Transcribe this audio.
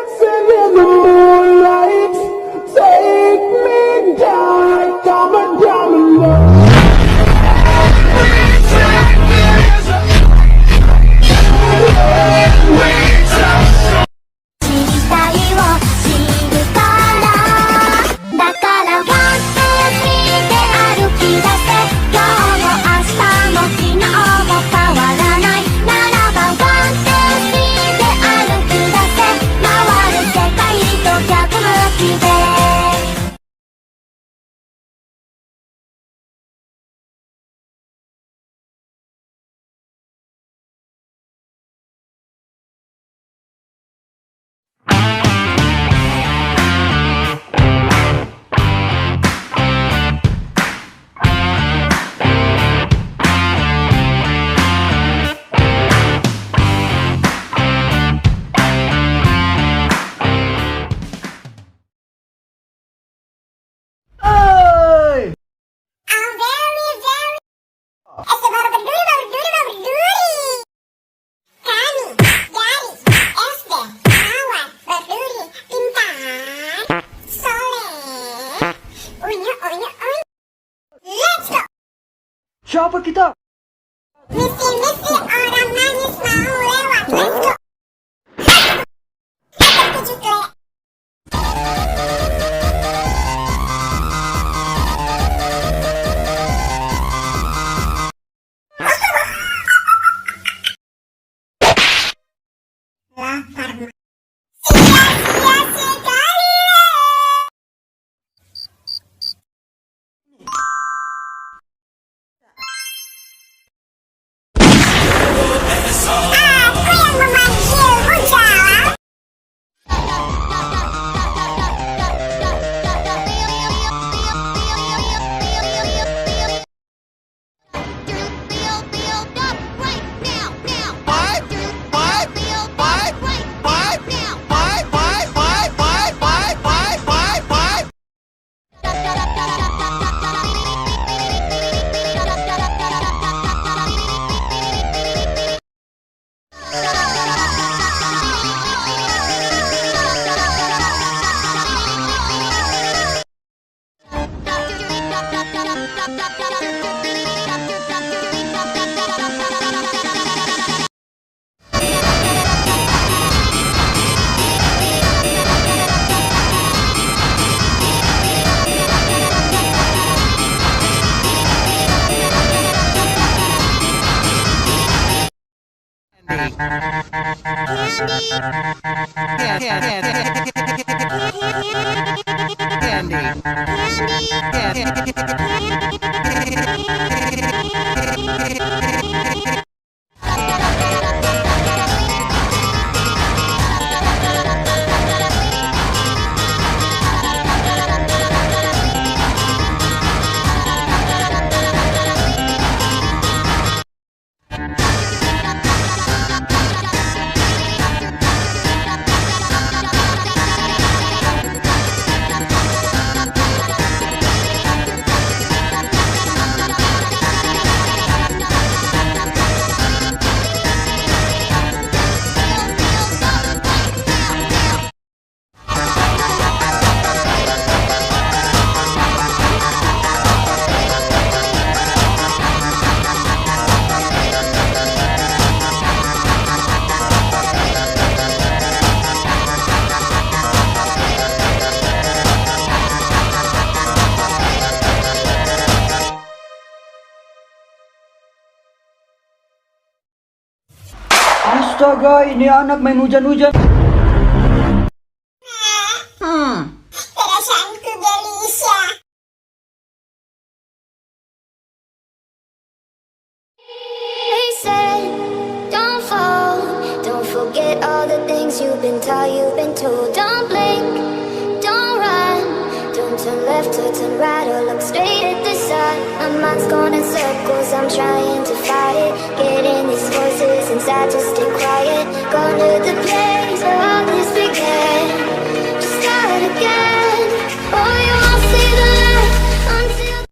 dancing in the moonlight. Take me down, down, down, down. Siapa kita? Misi-misi orang manis mau lewat. Let's go. Tujuh klik. Lapar. Sia-sia sekali. Aku yang memanggilmu, jalan. Astaga, ini anak main hujan-hujan. Perasaanku gelisah. They said, don't fall, don't forget all the things you've been taught, you've been told. Don't blink, don't run, don't turn left or turn right or look straight at the sun. My mind's going in circles, I'm trying to fight it. Getting these voices inside to stay quiet. Gone to the place where all this began. Just start again.